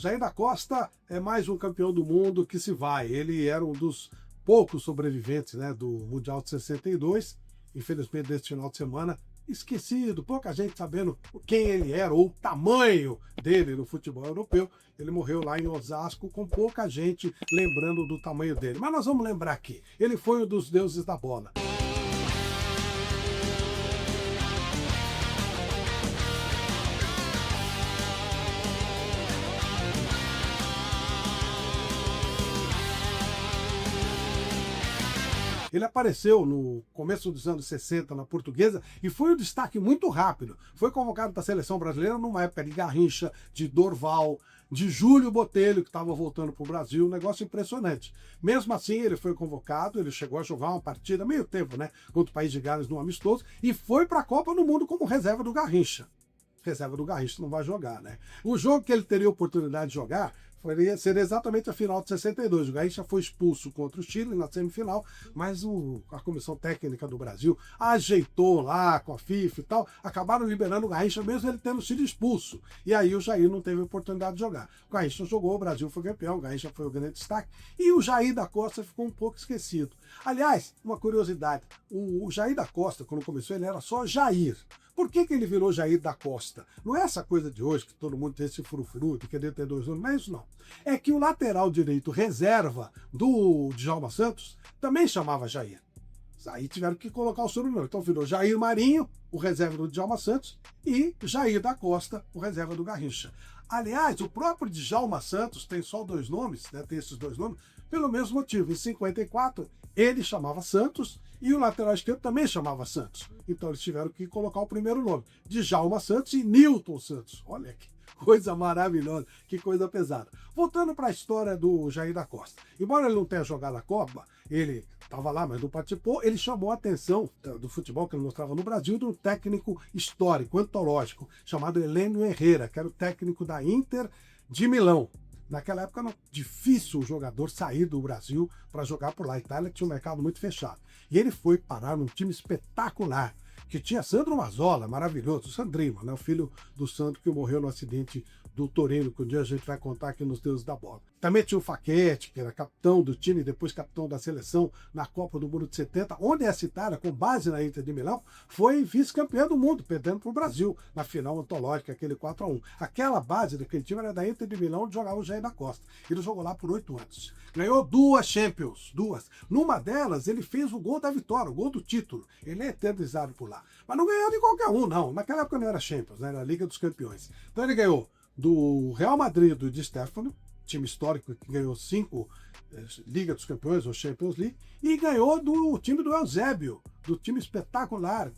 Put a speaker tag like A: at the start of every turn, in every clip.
A: Jair da Costa é mais um campeão do mundo que se vai. Ele era um dos poucos sobreviventes, né, do Mundial de 62. Infelizmente, neste final de semana, esquecido, pouca gente sabendo quem ele era ou o tamanho dele no futebol europeu. Ele morreu lá em Osasco com pouca gente lembrando do tamanho dele. Mas nós vamos lembrar aqui, ele foi um dos deuses da bola. Ele apareceu no começo dos anos 60 na Portuguesa e foi um destaque muito rápido. Foi convocado para a seleção brasileira numa época de Garrincha, de Dorval, de Júlio Botelho, que estava voltando para o Brasil, um negócio impressionante. Mesmo assim, ele foi convocado, ele chegou a jogar uma partida, meio tempo, né, contra o País de Gales no amistoso, e foi para a Copa do Mundo como reserva do Garrincha. Reserva do Garrincha não vai jogar, né? O jogo que ele teria oportunidade de jogar seria exatamente a final de 62. O Garrincha foi expulso contra o Chile na semifinal, mas a comissão técnica do Brasil ajeitou lá com a FIFA e tal, acabaram liberando o Garrincha mesmo ele tendo sido expulso. E aí o Jair não teve oportunidade de jogar. O Garrincha jogou, o Brasil foi campeão, o Garrincha foi o grande destaque, e o Jair da Costa ficou um pouco esquecido. Aliás, uma curiosidade, o Jair da Costa, quando começou, ele era só Jair. Por que ele virou Jair da Costa? Não é essa coisa de hoje, que todo mundo tem esse frufru de querer ter dois nomes, não é isso não. É que o lateral direito reserva do Djalma Santos também chamava Jair. Aí tiveram que colocar o sobrenome. Então virou Jair Marinho, o reserva do Djalma Santos, e Jair da Costa, o reserva do Garrincha. Aliás, o próprio Djalma Santos tem só dois nomes, né, tem esses dois nomes, pelo mesmo motivo. Em 54, ele chamava Santos e o lateral esquerdo também chamava Santos. Então eles tiveram que colocar o primeiro nome, Djalma Santos e Nilton Santos. Olha que coisa maravilhosa, que coisa pesada. Voltando para a história do Jair da Costa. Embora ele não tenha jogado a Copa, ele estava lá, mas não participou, ele chamou a atenção do futebol que ele mostrava no Brasil de um técnico histórico, antológico, chamado Heleno Herrera, que era o técnico da Inter de Milão. Naquela época era difícil o jogador sair do Brasil para jogar por lá. A Itália tinha um mercado muito fechado. E ele foi parar num time espetacular, que tinha Sandro Mazzola, maravilhoso, o Sandrino, né, o filho do Sandro que morreu no acidente do Torino, que um dia a gente vai contar aqui nos Deuses da Bola. Também tinha o Facchetti, que era capitão do time, depois capitão da seleção na Copa do Mundo de 70, onde essa Itália, com base na Inter de Milão, foi vice-campeã do mundo, perdendo para o Brasil, na final antológica, aquele 4-1. Aquela base daquele time era da Inter de Milão, onde jogava o Jair da Costa. Ele jogou lá por 8 anos. Ganhou 2 Champions, 2. Numa delas, ele fez o gol da vitória, o gol do título. Ele é eternizado por lá. Mas não ganhou de qualquer um, não. Naquela época não era Champions, né? Era a Liga dos Campeões. Então ele ganhou do Real Madrid do Di Stéfano, time histórico que ganhou 5 Liga dos Campeões, ou Champions League, e ganhou do time do Eusébio, do time espetacular,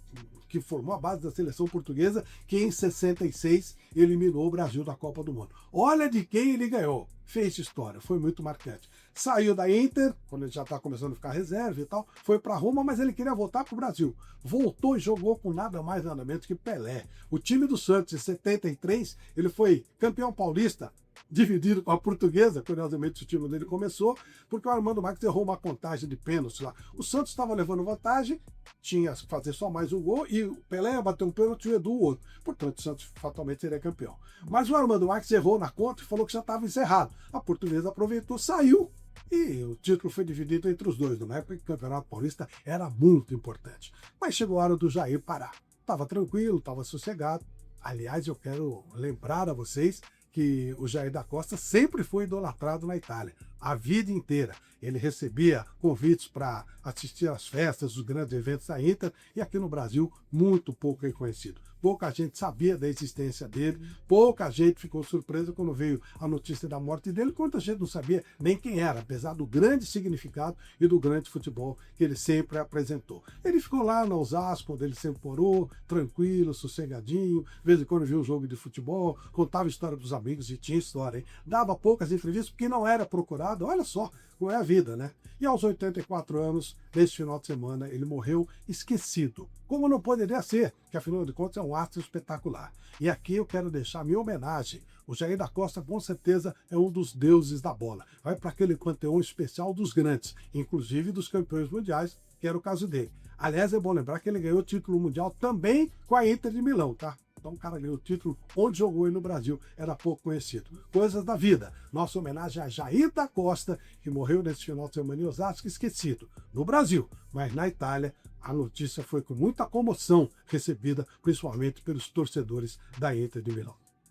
A: que formou a base da seleção portuguesa, que em 66 eliminou o Brasil da Copa do Mundo. Olha de quem ele ganhou. Fez história, foi muito marcante. Saiu da Inter, quando ele já está começando a ficar reserva e tal, foi para Roma, mas ele queria voltar para o Brasil. Voltou e jogou com nada mais nada menos que Pelé. O time do Santos, em 73, ele foi campeão paulista, dividido com a Portuguesa, curiosamente o time dele começou, porque o Armando Marques errou uma contagem de pênaltis lá. O Santos estava levando vantagem, tinha que fazer só mais um gol, e o Pelé bateu um pênalti e o Edu o outro. Portanto, o Santos fatalmente seria campeão. Mas o Armando Marques errou na conta e falou que já estava encerrado. A Portuguesa aproveitou, saiu, e o título foi dividido entre os dois. Na época que o Campeonato Paulista era muito importante. Mas chegou a hora do Jair parar. Estava tranquilo, estava sossegado. Aliás, eu quero lembrar a vocês que o Jair da Costa sempre foi idolatrado na Itália, a vida inteira. Ele recebia convites para assistir às festas, os grandes eventos da Inter, e aqui no Brasil, muito pouco reconhecido. Pouca gente sabia da existência dele, pouca gente ficou surpresa quando veio a notícia da morte dele, muita gente não sabia nem quem era, apesar do grande significado e do grande futebol que ele sempre apresentou. Ele ficou lá no Osasco, onde ele sempre morou, tranquilo, sossegadinho, de vez em quando via um jogo de futebol, contava a história dos amigos, e tinha história, hein? Dava poucas entrevistas porque não era procurado, olha só como é a vida, né? E aos 84 anos, neste final de semana, ele morreu esquecido. Como não poderia ser, que afinal de contas é um astro espetacular. E aqui eu quero deixar minha homenagem. O Jair da Costa, com certeza, é um dos deuses da bola. Vai para aquele panteão especial dos grandes, inclusive dos campeões mundiais, que era o caso dele. Aliás, é bom lembrar que ele ganhou o título mundial também com a Inter de Milão, tá? Então o cara ganhou o título onde jogou e no Brasil era pouco conhecido. Coisas da vida. Nossa homenagem a Jair da Costa, que morreu nesse final de semana em Osasco, esquecido. No Brasil, mas na Itália, a notícia foi com muita comoção recebida, principalmente pelos torcedores da Inter de Milão.